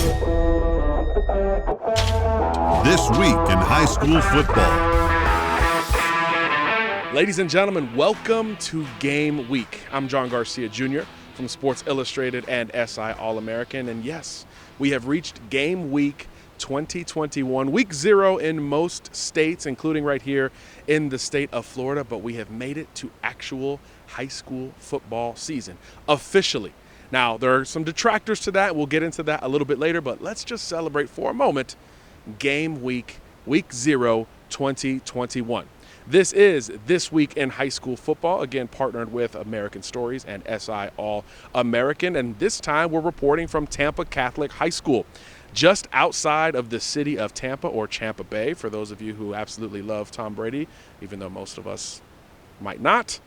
This week in high school football. Ladies and gentlemen, welcome to Game Week. I'm John Garcia Jr. from Sports Illustrated and SI All-American. And yes, we have reached Game Week 2021, week 0 in most states, including right here in the state of Florida. But we have made it to actual high school football season, officially. Now, there are some detractors to that. We'll get into that a little bit later, but let's just celebrate for a moment Game Week, week 0, 2021. This is This Week in High School Football, again partnered with American Stories and SI All-American, and this time we're reporting from Tampa Catholic High School, just outside of the city of Tampa, or Tampa Bay, for those of you who absolutely love Tom Brady, even though most of us might not.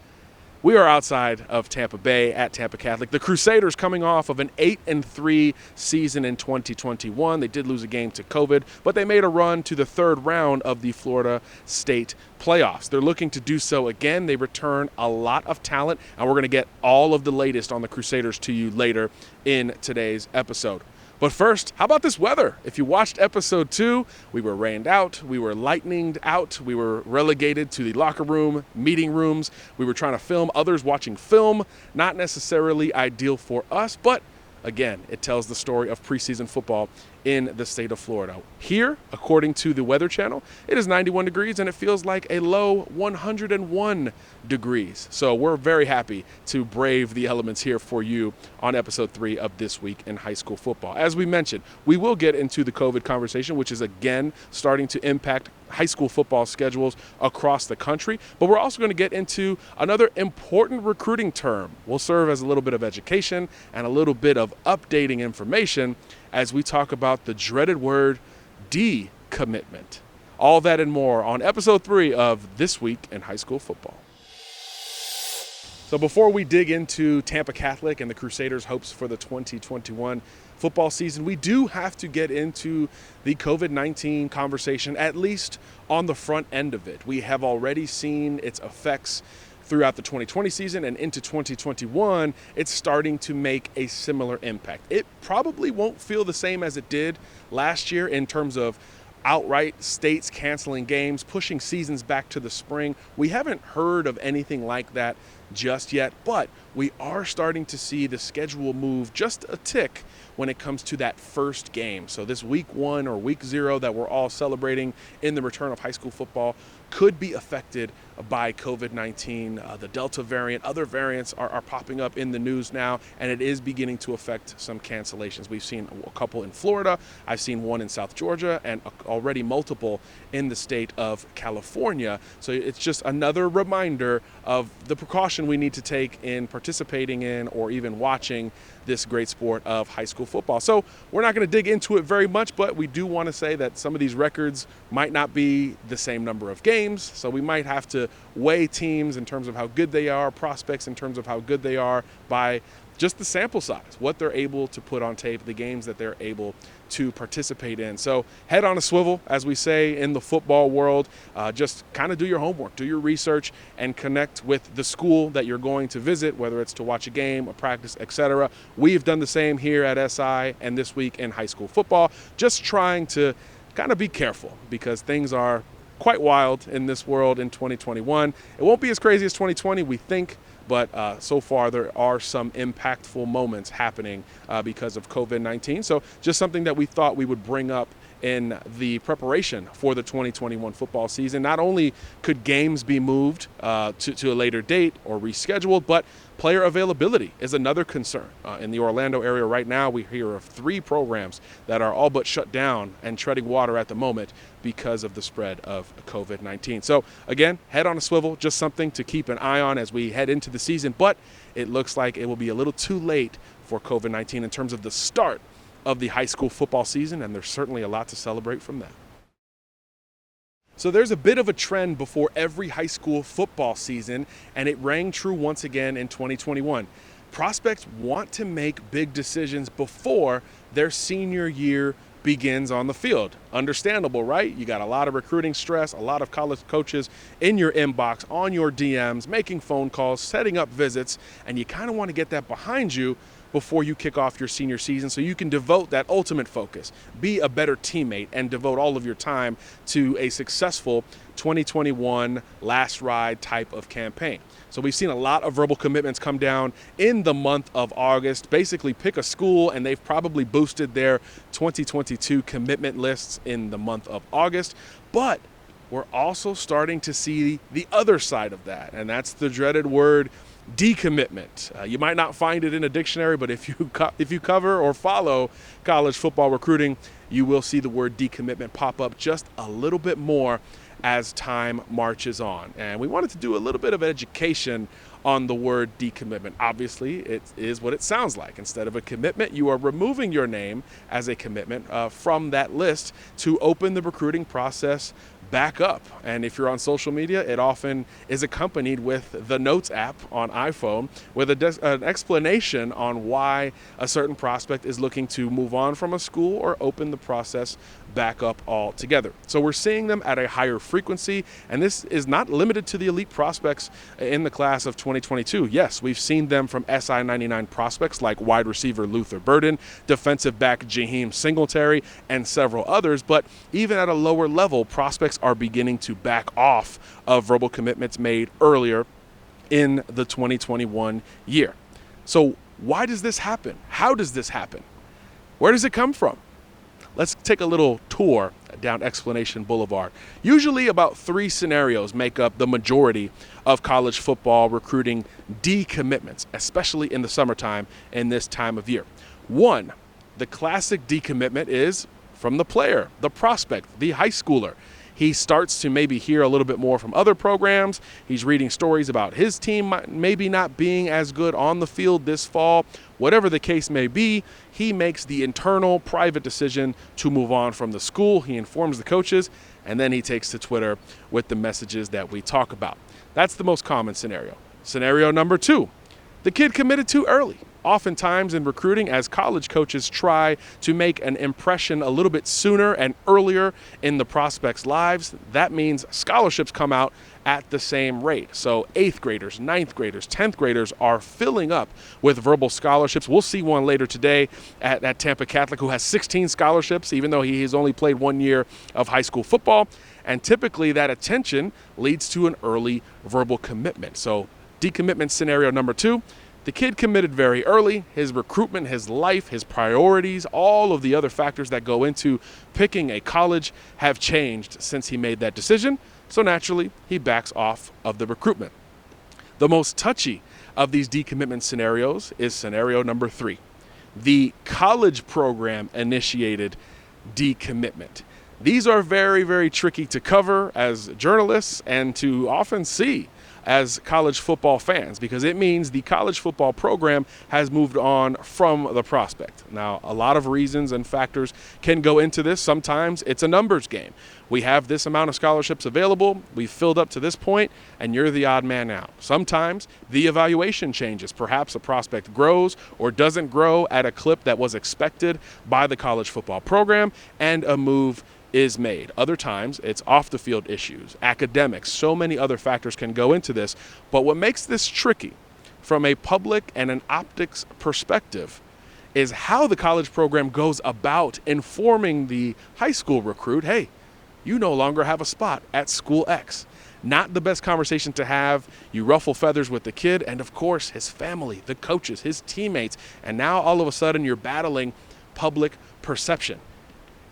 We are outside of Tampa Bay at Tampa Catholic. The Crusaders coming off of an 8-3 season in 2021. They did lose a game to COVID, but they made a run to the third round of the Florida State playoffs. They're looking to do so again. They return a lot of talent, and we're going to get all of the latest on the Crusaders to you later in today's episode. But first, how about this weather? If you watched episode 2, we were rained out, we were lightninged out, we were relegated to the locker room, meeting rooms. We were trying to film others watching film. Not necessarily ideal for us, but again, it tells the story of preseason football in the state of Florida. Here, according to the Weather Channel, it is 91 degrees and it feels like a low 101 degrees. So we're very happy to brave the elements here for you on episode 3 of This Week in High School Football. As we mentioned, we will get into the COVID conversation, which is again starting to impact high school football schedules across the country, but we're also going to get into another important recruiting term. Will serve as a little bit of education and a little bit of updating information as we talk about the dreaded word decommitment. All that and more on episode 3 of This Week in High School Football. So before we dig into Tampa Catholic and the Crusaders' hopes for the 2021 football season, we do have to get into the COVID-19 conversation, at least on the front end of it. We have already seen its effects throughout the 2020 season, and into 2021, it's starting to make a similar impact. It probably won't feel the same as it did last year in terms of outright states canceling games, pushing seasons back to the spring. We haven't heard of anything like that just yet, but we are starting to see the schedule move just a tick when it comes to that first game. So this week 1 or week 0 that we're all celebrating in the return of high school football could be affected by COVID-19. The Delta variant, other variants are popping up in the news now, and it is beginning to affect some cancellations. We've seen a couple in Florida, I've seen one in South Georgia, and already multiple in the state of California. So it's just another reminder of the precaution we need to take in participating in or even watching this great sport of high school football. So we're not going to dig into it very much, but we do want to say that some of these records might not be the same number of games. So we might have to weigh teams in terms of how good they are, prospects in terms of how good they are by just the sample size, what they're able to put on tape, the games that they're able to participate in. So head on a swivel, as we say in the football world. Just kind of do your homework, do your research, and connect with the school that you're going to visit, whether it's to watch a game, a practice, etc. We've done the same here at SI and This Week in High School Football, just trying to kind of be careful because things are quite wild in this world in 2021. It won't be as crazy as 2020, we think, but so far there are some impactful moments happening because of COVID-19. So just something that we thought we would bring up in the preparation for the 2021 football season. Not only could games be moved to a later date or rescheduled, but player availability is another concern. In the Orlando area right now, we hear of 3 programs that are all but shut down and treading water at the moment because of the spread of COVID-19. So again, head on a swivel, just something to keep an eye on as we head into the season, but it looks like it will be a little too late for COVID-19 in terms of the start of the high school football season, and there's certainly a lot to celebrate from that. So there's a bit of a trend before every high school football season, and it rang true once again in 2021. Prospects want to make big decisions before their senior year begins on the field. Understandable, right? You got a lot of recruiting stress, a lot of college coaches in your inbox, on your DMs, making phone calls, setting up visits, and you kind of want to get that behind you before you kick off your senior season so you can devote that ultimate focus, be a better teammate, and devote all of your time to a successful 2021 last ride type of campaign. So we've seen a lot of verbal commitments come down in the month of August. Basically pick a school and they've probably boosted their 2022 commitment lists in the month of August. But we're also starting to see the other side of that, and that's the dreaded word decommitment. You might not find it in a dictionary, but if you cover or follow college football recruiting, you will see the word decommitment pop up just a little bit more as time marches on. And we wanted to do a little bit of education on the word decommitment. Obviously, it is what it sounds like. Instead of a commitment, you are removing your name as a commitment from that list to open the recruiting process back up. And if you're on social media, it often is accompanied with the Notes app on iPhone with an explanation on why a certain prospect is looking to move on from a school or open the process back up altogether. So we're seeing them at a higher frequency, and this is not limited to the elite prospects in the class of 2022. Yes, we've seen them from SI 99 prospects like wide receiver Luther Burden, defensive back Jaquise Singletary, and several others, but even at a lower level, prospects are beginning to back off of verbal commitments made earlier in the 2021 year. So why does this happen? How does this happen? Where does it come from? Let's take a little tour down Explanation Boulevard. Usually about 3 scenarios make up the majority of college football recruiting decommitments, especially in the summertime and this time of year. 1, the classic decommitment is from the player, the prospect, the high schooler. He starts to maybe hear a little bit more from other programs. He's reading stories about his team maybe not being as good on the field this fall. Whatever the case may be, he makes the internal private decision to move on from the school. He informs the coaches, and then he takes to Twitter with the messages that we talk about. That's the most common scenario. Scenario number 2, the kid committed too early. Oftentimes in recruiting, as college coaches try to make an impression a little bit sooner and earlier in the prospects' lives, that means scholarships come out at the same rate. So 8th graders, 9th graders, 10th graders are filling up with verbal scholarships. We'll see one later today at Tampa Catholic who has 16 scholarships, even though he has only played 1 year of high school football. And typically that attention leads to an early verbal commitment. So decommitment scenario number 2, the kid committed very early. His recruitment, his life, his priorities, all of the other factors that go into picking a college have changed since he made that decision. So naturally, he backs off of the recruitment. The most touchy of these decommitment scenarios is scenario number 3, the college program initiated decommitment. These are very, very tricky to cover as journalists and to often see as college football fans, because it means the college football program has moved on from the prospect. Now, a lot of reasons and factors can go into this. Sometimes it's a numbers game. We have this amount of scholarships available, we've filled up to this point, and you're the odd man out. Sometimes the evaluation changes. Perhaps a prospect grows or doesn't grow at a clip that was expected by the college football program, and a move is made. Other times it's off the field issues, academics, so many other factors can go into this. But what makes this tricky from a public and an optics perspective is how the college program goes about informing the high school recruit, hey, you no longer have a spot at school X. Not the best conversation to have. You ruffle feathers with the kid and of course his family, the coaches, his teammates, and now all of a sudden you're battling public perception.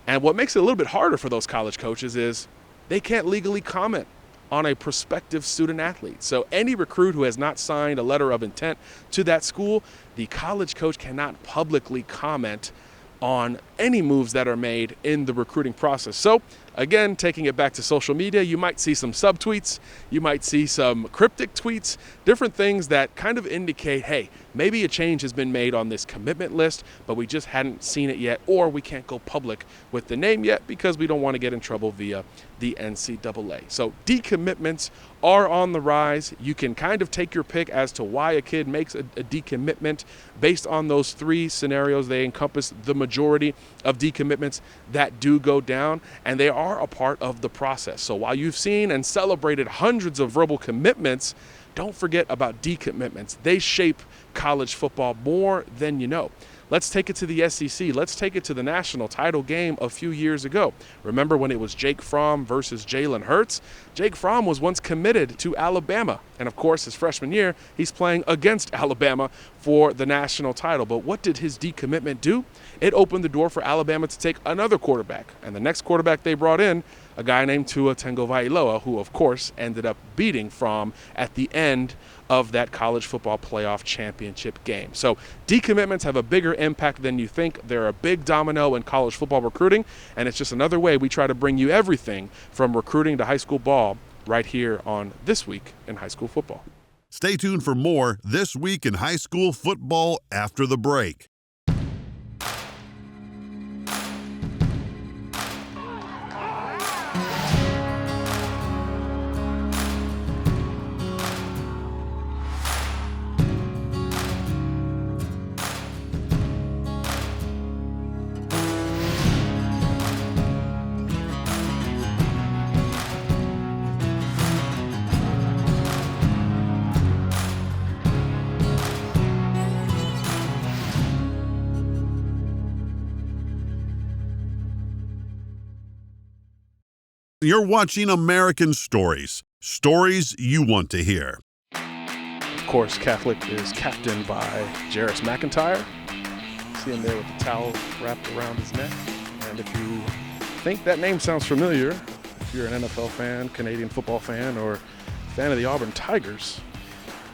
And what makes it a little bit harder for those college coaches is they can't legally comment on a prospective student athlete. So any recruit who has not signed a letter of intent to that school, the college coach cannot publicly comment on any moves that are made in the recruiting process. So again, taking it back to social media, you might see some subtweets, you might see some cryptic tweets, different things that kind of indicate, hey, maybe a change has been made on this commitment list, but we just hadn't seen it yet, or we can't go public with the name yet because we don't want to get in trouble via the NCAA. So decommitments are on the rise. You can kind of take your pick as to why a kid makes a decommitment based on those 3 scenarios. They encompass the majority of decommitments that do go down, and they are a part of the process. So while you've seen and celebrated hundreds of verbal commitments, don't forget about decommitments. They shape college football more than you know. Let's take it to the SEC. Let's take it to the national title game a few years ago. Remember when it was Jake Fromm versus Jalen Hurts? Jake Fromm was once committed to Alabama. And of course, his freshman year, he's playing against Alabama for the national title. But what did his decommitment do? It opened the door for Alabama to take another quarterback. And the next quarterback they brought in, a guy named Tua Tagovailoa, who of course ended up beating Fromm at the end of that college football playoff championship game. So decommitments have a bigger impact than you think. They're a big domino in college football recruiting, and it's just another way we try to bring you everything from recruiting to high school ball right here on This Week in High School Football. Stay tuned for more This Week in High School Football after the break. You're watching American Stories, stories you want to hear. Of course, Catholic is captained by Jairus Mcintyre. See him there with the towel wrapped around his neck. And if you think that name sounds familiar, if you're an NFL fan, Canadian football fan, or fan of the Auburn Tigers,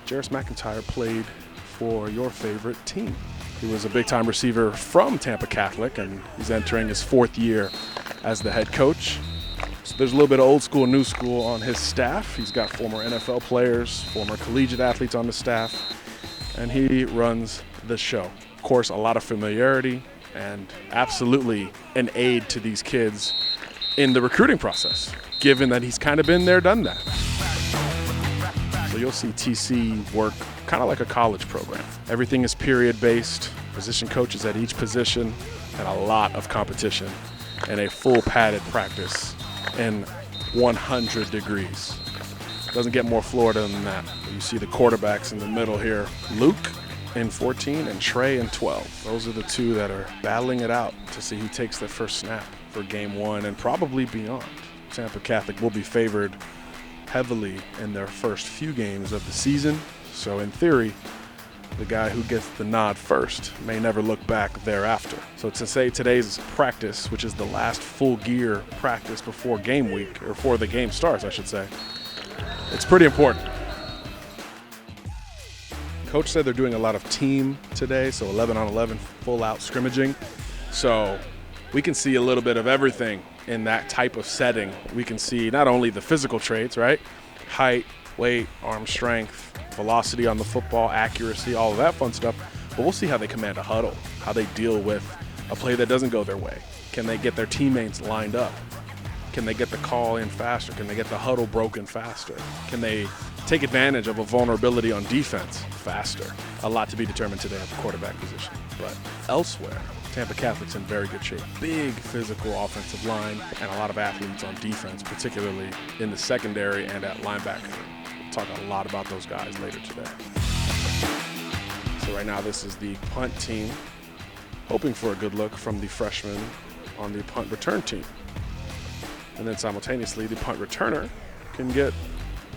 Jairus Mcintyre played for your favorite team. He was a big-time receiver from Tampa Catholic, and he's entering his 4th year as the head coach. So there's a little bit of old school, new school on his staff. He's got former NFL players, former collegiate athletes on the staff, and he runs the show. Of course, a lot of familiarity and absolutely an aid to these kids in the recruiting process, given that he's kind of been there, done that. So you'll see TC work kind of like a college program. Everything is period-based, position coaches at each position, and a lot of competition, and a full padded practice in 100 degrees. Doesn't get more Florida than that. You see the quarterbacks in the middle here. Luke in 14 and Trey in 12. Those are the two that are battling it out to see who takes their first snap for game 1 and probably beyond. Tampa Catholic will be favored heavily in their first few games of the season. So in theory, the guy who gets the nod first may never look back thereafter. So to say today's practice, which is the last full gear practice before game week, or before the game starts, I should say, it's pretty important. Coach said they're doing a lot of team today, so 11 on 11 full out scrimmaging. So we can see a little bit of everything in that type of setting. We can see not only the physical traits, right? Height, weight, arm strength, velocity on the football, accuracy, all of that fun stuff. But we'll see how they command a huddle, how they deal with a play that doesn't go their way. Can they get their teammates lined up? Can they get the call in faster? Can they get the huddle broken faster? Can they take advantage of a vulnerability on defense faster? A lot to be determined today at the quarterback position. But elsewhere, Tampa Catholic's in very good shape. Big physical offensive line and a lot of athletes on defense, particularly in the secondary and at linebacker. We'll talk a lot about those guys later today. So right now this is the punt team, hoping for a good look from the freshman on the punt return team. And then simultaneously, the punt returner can get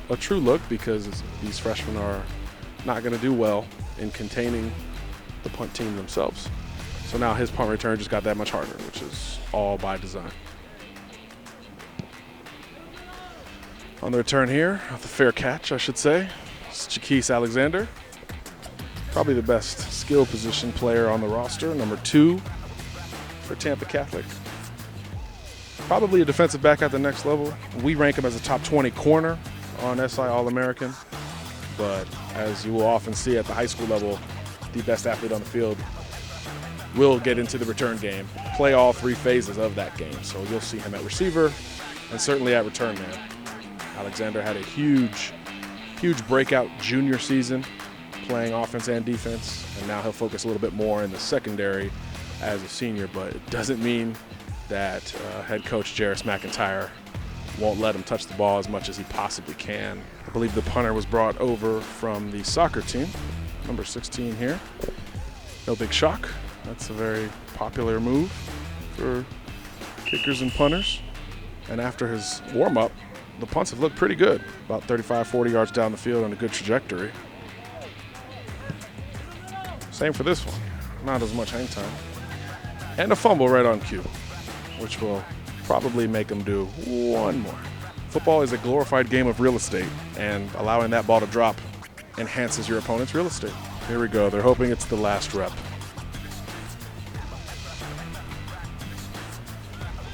a true look because these freshmen are not going to do well in containing the punt team themselves. So now his punt return just got that much harder, which is all by design. On the return here, the fair catch, I should say, it's Jaquise Alexander. Probably the best skill position player on the roster, number 2 for Tampa Catholic. Probably a defensive back at the next level. We rank him as a top 20 corner on SI All-American, but as you will often see at the high school level, the best athlete on the field will get into the return game, play all 3 phases of that game. So you'll see him at receiver and certainly at return man. Alexander had a huge breakout junior season playing offense and defense, and now he'll focus a little bit more in the secondary as a senior, but it doesn't mean that head coach Jairus Mcintyre won't let him touch the ball as much as he possibly can. I believe the punter was brought over from the soccer team, number 16 here. No big shock. That's a very popular move for kickers and punters. And after his warm-up, the punts have looked pretty good, about 35, 40 yards down the field on a good trajectory. Same for this one, not as much hang time. And a fumble right on cue, which will probably make him do one more. Football is a glorified game of real estate, and allowing that ball to drop enhances your opponent's real estate. Here we go, they're hoping it's the last rep.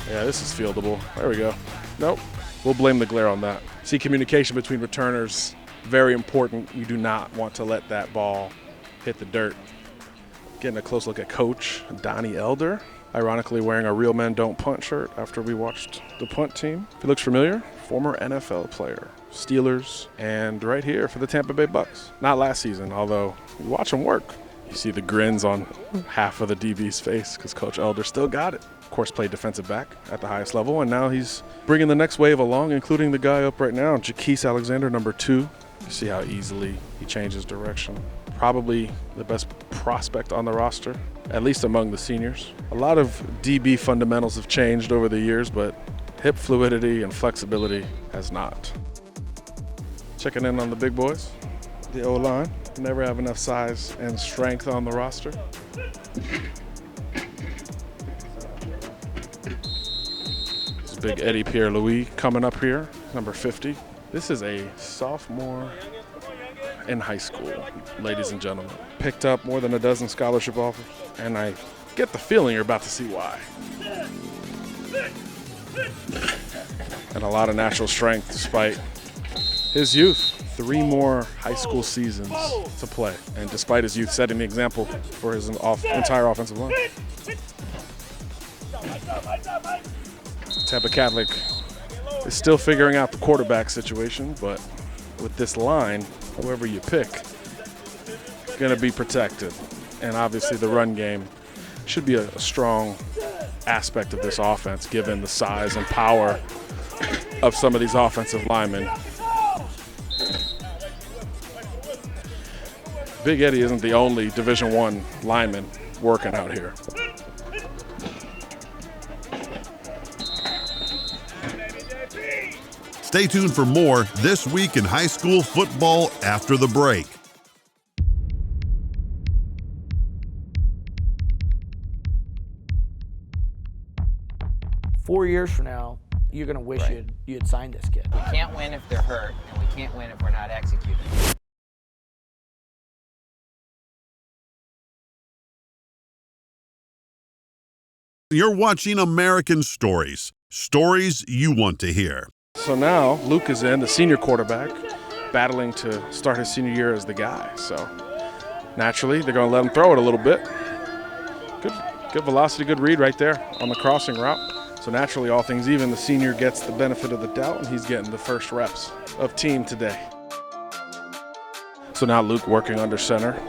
Yeah, this is fieldable. There we go. Nope. We'll blame the glare on that. See, communication between returners, very important. You do not want to let that ball hit the dirt. Getting a close look at Coach Donnie Elder, ironically wearing a Real Men Don't Punt shirt after we watched the punt team. If he looks familiar, former NFL player, Steelers, and right here for the Tampa Bay Bucks. Not last season, although you watch him work. You see the grins on half of the DB's face because Coach Elder still got it. Of course, played defensive back at the highest level, and now he's bringing the next wave along, including the guy up right now, Jaquise Alexander, number 2. You see how easily he changes direction. Probably the best prospect on the roster, at least among the seniors. A lot of DB fundamentals have changed over the years, but hip fluidity and flexibility has not. Checking in on the big boys, the O-line. Never have enough size and strength on the roster. This big Eddie Pierre-Louis coming up here, number 50. This is a sophomore in high school, ladies and gentlemen. Picked up more than a dozen scholarship offers, and I get the feeling you're about to see why. And a lot of natural strength despite his youth. 3 more high school seasons to play, and despite his youth setting the example for his entire offensive line. Tampa Catholic is still figuring out the quarterback situation, but with this line, whoever you pick, going to be protected. And obviously the run game should be a strong aspect of this offense, given the size and power of some of these offensive linemen. Big Eddie isn't the only Division I lineman working out here. Stay tuned for more This Week in High School Football after the break. Four years from now, you're going to wish you had signed this kid. We can't win if they're hurt, and we can't win if we're not executing. You're watching American Stories, stories you want to hear. So now Luke is in, the senior quarterback, battling to start his senior year as the guy. So naturally, they're going to let him throw it a little bit. Good velocity, good read right there on the crossing route. So naturally, all things even, the senior gets the benefit of the doubt, and he's getting the first reps of team today. So now Luke working under center.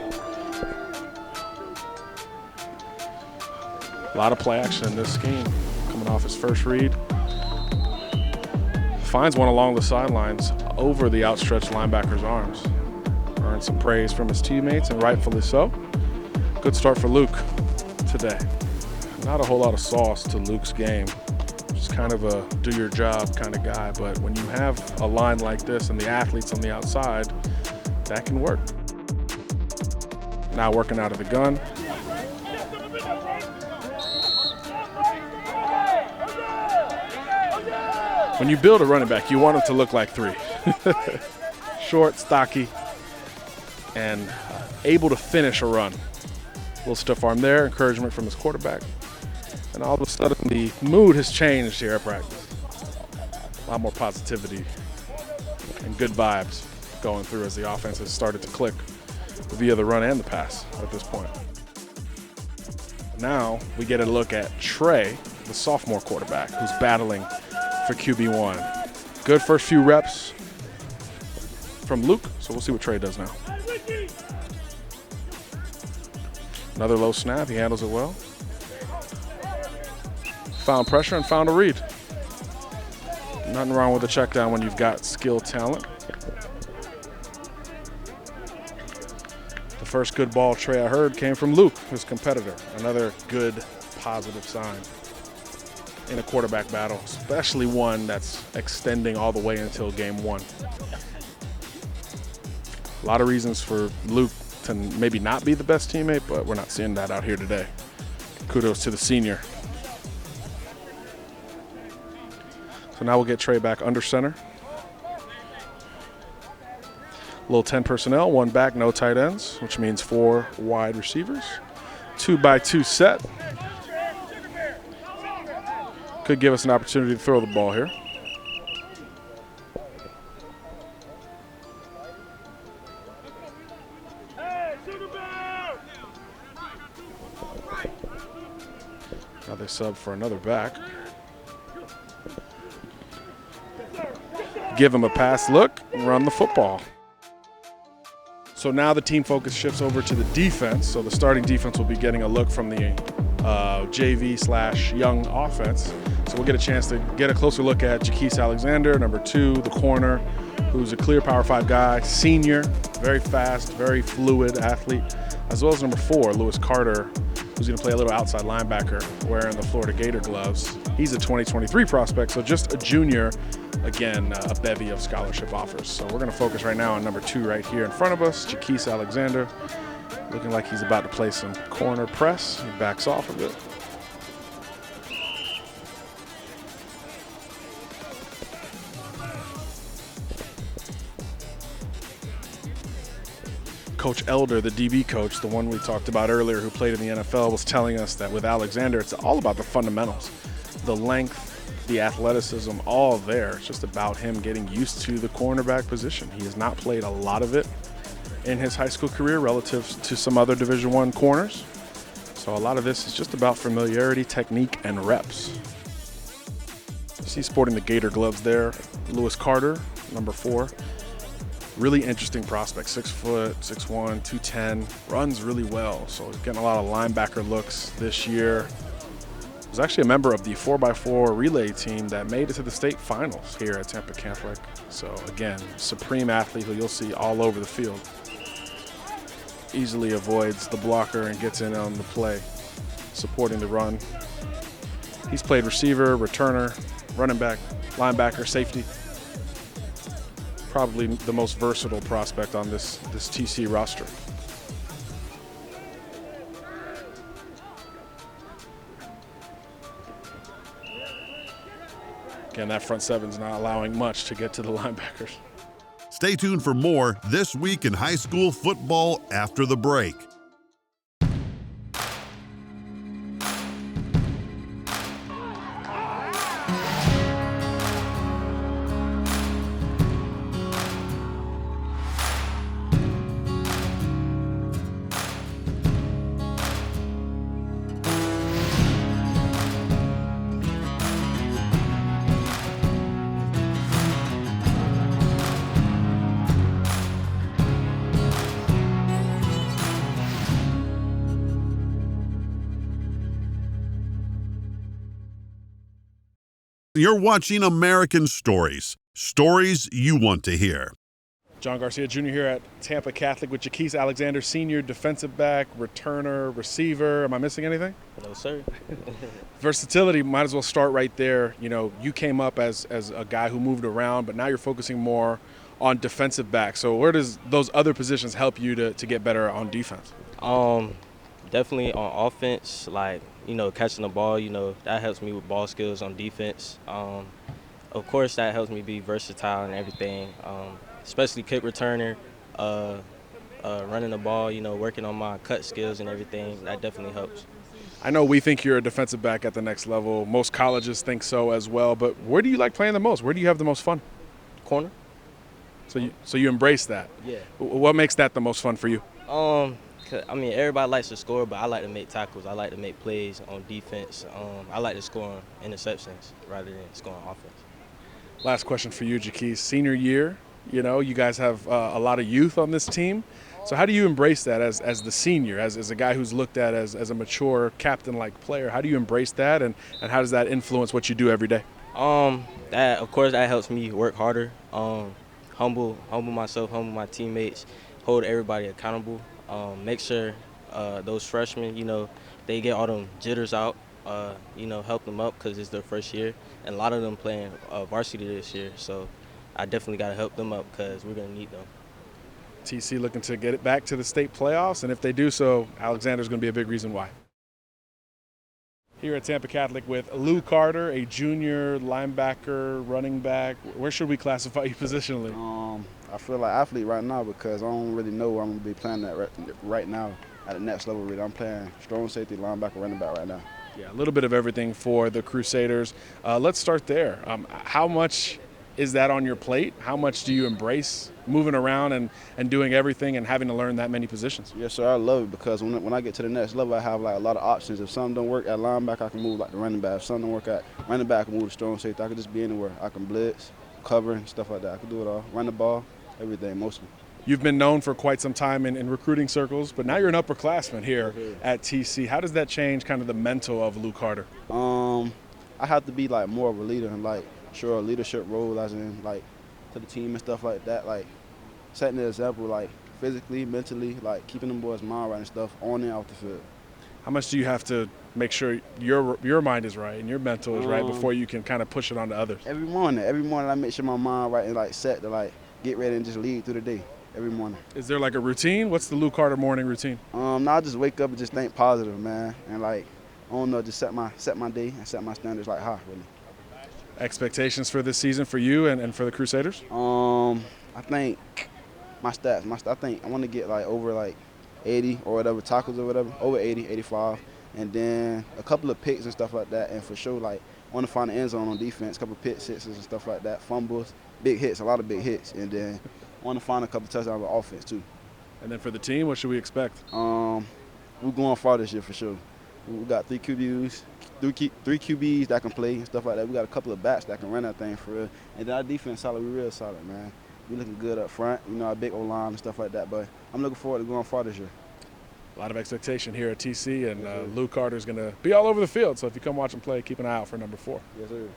A lot of play action in this scheme. Coming off his first read. Finds one along the sidelines over the outstretched linebacker's arms. Earned some praise from his teammates, and rightfully so. Good start for Luke today. Not a whole lot of sauce to Luke's game. Just kind of a do-your-job kind of guy. But when you have a line like this and the athletes on the outside, that can work. Now working out of the gun. When you build a running back, you want him to look like 3. Short, stocky, and able to finish a run. A little stiff arm there, encouragement from his quarterback. And all of a sudden, the mood has changed here at practice. A lot more positivity and good vibes going through as the offense has started to click via the run and the pass at this point. Now we get a look at Trey, the sophomore quarterback, who's battling for QB1. Good first few reps from Luke, so we'll see what Trey does now. Another low snap, he handles it well. Found pressure and found a read. Nothing wrong with a check down when you've got skill talent. The first good ball Trey I heard came from Luke, his competitor. Another good, positive sign in a quarterback battle, especially one that's extending all the way until game one. A lot of reasons for Luke to maybe not be the best teammate, but we're not seeing that out here today. Kudos to the senior. So now we'll get Trey back under center. Little 10 personnel, 1 back, no tight ends, which means 4 wide receivers. 2-by-2 set. Could give us an opportunity to throw the ball here. Now they sub for another back. Give him a pass look, run the football. So now the team focus shifts over to the defense. So the starting defense will be getting a look from the JV/young offense. So we'll get a chance to get a closer look at Jaquise Alexander, number 2, the corner, who's a clear Power 5 guy, senior, very fast, very fluid athlete, as well as number 4, Lewis Carter, who's going to play a little outside linebacker wearing the Florida Gator gloves. He's a 2023 prospect, so just a junior. Again, a bevy of scholarship offers. So we're going to focus right now on number 2 right here in front of us, Jaquise Alexander, looking like he's about to play some corner press. He backs off a bit. Coach Elder, the DB coach, the one we talked about earlier who played in the NFL, was telling us that with Alexander, it's all about the fundamentals. The length, the athleticism, all there. It's just about him getting used to the cornerback position. He has not played a lot of it in his high school career relative to some other Division I corners. So a lot of this is just about familiarity, technique, and reps. You see sporting the Gator gloves there, Lewis Carter, number 4. Really interesting prospect, 6 foot, 6'1", 210, runs really well. So he's getting a lot of linebacker looks this year. Was actually a member of the 4x4 relay team that made it to the state finals here at Tampa Catholic. So again, supreme athlete who you'll see all over the field. Easily avoids the blocker and gets in on the play, supporting the run. He's played receiver, returner, running back, linebacker, safety. Probably the most versatile prospect on this TC roster. Again, that front seven's not allowing much to get to the linebackers. Stay tuned for more This Week in High School Football after the break. You're watching American Stories, stories you want to hear. John Garcia Jr. here at Tampa Catholic with Jaquise Alexander, senior defensive back, returner, receiver. Am I missing anything? No, sir. Versatility, might as well start right there. You know, you came up as a guy who moved around, but now you're focusing more on defensive back. So where does those other positions help you to get better on defense? Definitely on offense, like, catching the ball, that helps me with ball skills on defense. Of course, that helps me be versatile and everything, especially kick returner, running the ball, working on my cut skills and everything. That definitely helps. I know we think you're a defensive back at the next level. Most colleges think so as well, but where do you like playing the most? Where do you have the most fun? Corner. So you embrace that? Yeah. What makes that the most fun for you? Everybody likes to score, but I like to make tackles. I like to make plays on defense. I like to score on interceptions rather than score on offense. Last question for you, Jaquise. Senior year, you guys have a lot of youth on this team. So how do you embrace that as the senior, as a guy who's looked at as a mature captain-like player? How do you embrace that, and how does that influence what you do every day? That of course that helps me work harder. Humble myself, humble my teammates, hold everybody accountable. Make sure those freshmen, they get all them jitters out. Help them up because it's their first year, and a lot of them playing varsity this year. So I definitely got to help them up because we're gonna need them. TC looking to get it back to the state playoffs, and if they do so, Alexander's going to be a big reason why. Here at Tampa Catholic with Lou Carter, a junior linebacker, running back. Where should we classify you positionally? I feel like athlete right now because I don't really know where I'm going to be playing at right now at the next level. Really, I'm playing strong safety, linebacker, running back right now. Yeah, a little bit of everything for the Crusaders. Let's start there. How much is that on your plate? How much do you embrace moving around and doing everything and having to learn that many positions? Yes, sir. I love it because when I get to the next level, I have like a lot of options. If something don't work at linebacker, I can move like the running back. If something don't work at running back, I can move to strong safety. I can just be anywhere. I can blitz, cover, and stuff like that. I can do it all. Run the ball, everything, mostly. You've been known for quite some time in recruiting circles, but now you're an upperclassman here at TC. How does that change kind of the mental of Lou Carter? I have to be like more of a leader and like show a leadership role as in like to the team and stuff like that. Like setting the example, like physically, mentally, like keeping them boys' mind right and stuff on and off the field. How much do you have to make sure your mind is right and your mental is right before you can kind of push it on to others? Every morning I make sure my mind right and like set to like get ready and just lead through the day. Every morning. Is there like a routine? What's the Lou Carter morning routine? I just wake up and just think positive, man, and like I don't know, just set my day and set my standards like high, really. Expectations for this season for you and for the Crusaders? I think my stats. I think I want to get like over like 80 or whatever tackles or whatever, over 80, 85, and then a couple of picks and stuff like that. And for sure, like I want to find the end zone on defense, a couple of pick sixes and stuff like that, fumbles, big hits, a lot of big hits, and then I want to find a couple touchdowns on offense too. And then for the team, what should we expect? We're going far this year for sure. We got three QBs that can play and stuff like that. We got a couple of backs that can run that thing for real. And then our defense solid. We real solid, man. We looking good up front. Our big O-line and stuff like that. But I'm looking forward to going far this year. A lot of expectation here at TC, and Lou Carter's going to be all over the field. So if you come watch him play, keep an eye out for number 4. Yes, sir.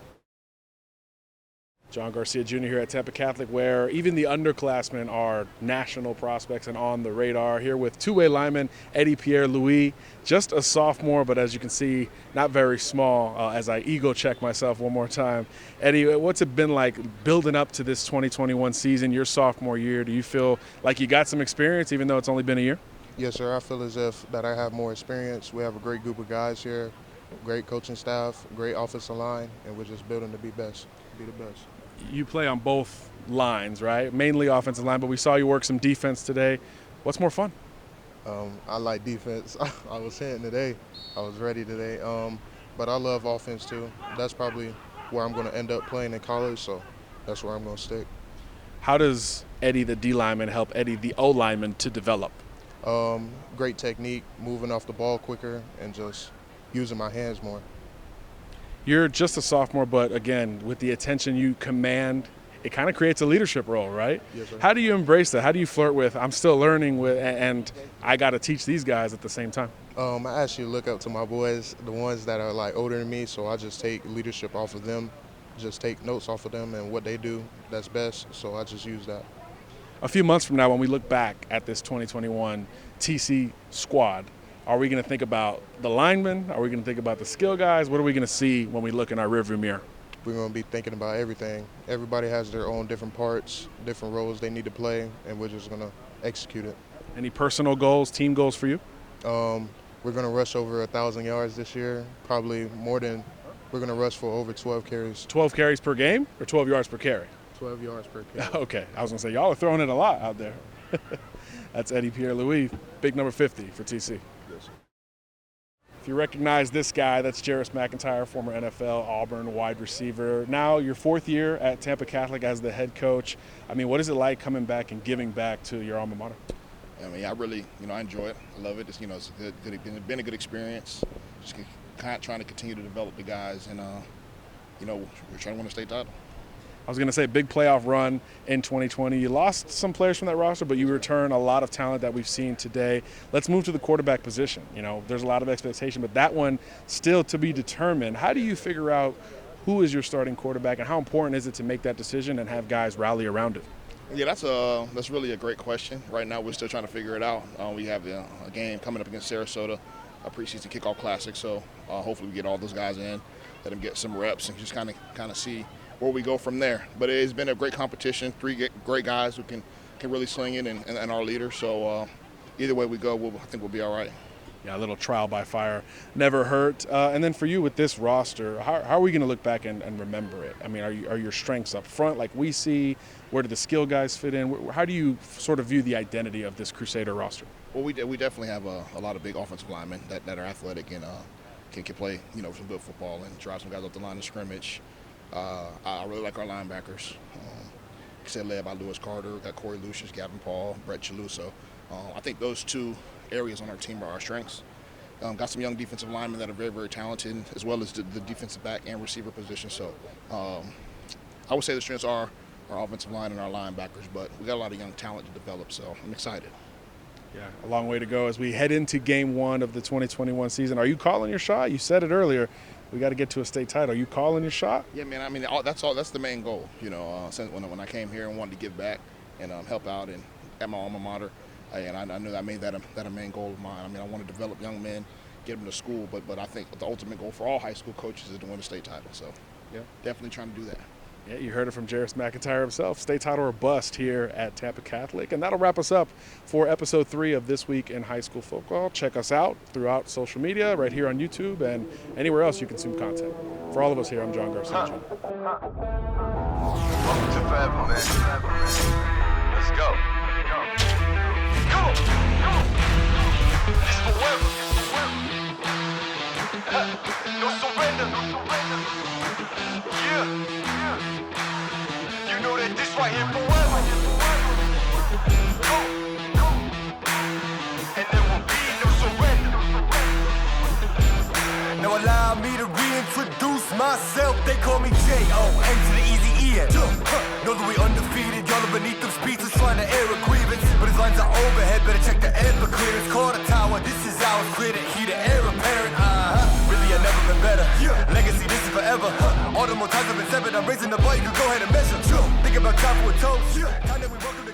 John Garcia Jr. here at Tampa Catholic, where even the underclassmen are national prospects and on the radar. Here with two-way lineman Eddie Pierre-Louis, just a sophomore, but as you can see, not very small. As I ego check myself one more time, Eddie, what's it been like building up to this 2021 season, your sophomore year? Do you feel like you got some experience, even though it's only been a year? Yes, sir. I feel as if that I have more experience. We have a great group of guys here, great coaching staff, great offensive line, and we're just building to be the best. You play on both lines, right? Mainly offensive line, but we saw you work some defense today. What's more fun? I like defense. I was hitting today. I was ready today. But I love offense too. That's probably where I'm going to end up playing in college, so that's where I'm going to stick. How does Eddie, the D lineman, help Eddie, the O lineman, to develop? Great technique, moving off the ball quicker, and just using my hands more. You're just a sophomore, but again, with the attention you command, it kind of creates a leadership role, right? Yes, sir. How do you embrace that? How do you flirt with, I'm still learning with, and I got to teach these guys at the same time? I actually look up to my boys, the ones that are like older than me, so I just take leadership off of them, just take notes off of them and what they do that's best, so I just use that. A few months from now, when we look back at this 2021 TC squad, are we going to think about the linemen? Are we going to think about the skill guys? What are we going to see when we look in our rearview mirror? We're going to be thinking about everything. Everybody has their own different parts, different roles they need to play, and we're just going to execute it. Any personal goals, team goals for you? We're going to rush over 1,000 yards this year, probably more than we're going to rush for over 12 carries. 12 carries per game or 12 yards per carry? 12 yards per carry. Okay, I was going to say, y'all are throwing it a lot out there. That's Eddie Pierre-Louis, big number 50 for TC. If you recognize this guy, that's Jairus Mcintyre, former NFL, Auburn wide receiver. Now your 4th year at Tampa Catholic as the head coach. I mean, what is it like coming back and giving back to your alma mater? I mean, I really, I enjoy it. I love it. It's, it's been a good experience. Just trying to continue to develop the guys, and we're trying to win a state title. I was going to say big playoff run in 2020. You lost some players from that roster, but you return a lot of talent that we've seen today. Let's move to the quarterback position. There's a lot of expectation, but that one still to be determined. How do you figure out who is your starting quarterback, and how important is it to make that decision and have guys rally around it? Yeah, that's really a great question. Right now, we're still trying to figure it out. We have a game coming up against Sarasota, a preseason kickoff classic. So hopefully we get all those guys in, let them get some reps, and just kind of see where we go from there. But it's been a great competition. 3 great guys who can really sling it, and our leader. So either way we go, I think we'll be all right. Yeah, a little trial by fire never hurt. And then for you with this roster, how are we going to look back and remember it? I mean, are your strengths up front like we see? Where do the skill guys fit in? How do you sort of view the identity of this Crusader roster? Well, we definitely have a lot of big offensive linemen that are athletic and can play, some good football and drive some guys up the line of scrimmage. I really like our linebackers. Led by Lewis Carter, got Corey Lucius, Gavin Paul, Brett Chaluso. I think those 2 areas on our team are our strengths. Got some young defensive linemen that are very, very talented, as well as the defensive back and receiver position. So I would say the strengths are our offensive line and our linebackers, but we got a lot of young talent to develop, so I'm excited. Yeah, a long way to go as we head into game 1 of the 2021 season. Are you calling your shot? You said it earlier. We got to get to a state title. Are you calling your shot? Yeah, man. I mean, that's the main goal. Since when I came here and wanted to give back and help out and at my alma mater, and I knew I made that a main goal of mine. I mean, I want to develop young men, get them to school, but I think the ultimate goal for all high school coaches is to win a state title. So, yeah, definitely trying to do that. Yeah, you heard it from Jairus Mcintyre himself. State title or bust here at Tampa Catholic. And that'll wrap us up for episode 3 of This Week in High School Football. Check us out throughout social media, right here on YouTube and anywhere else you consume content. For all of us here, I'm John Garcia. Welcome to forever, man. Let's go. Come on. It's forever. No surrender. Yeah. You know that this right here forever. And there will be no surrender. Now allow me to reintroduce myself. They call me J-O-N to the easy E-N. Know that we undefeated. Y'all are beneath them speeches trying to air a grievance. But his lines are overhead. Better check the air for clearance. Call the tower. This is ours. Clear the heat. The air apparent. Really, I've never been better. Legacy, this is forever. All the more times I've been severed. I'm raising the bar. You can go ahead and measure. Think about time for a toast. Time that we welcome to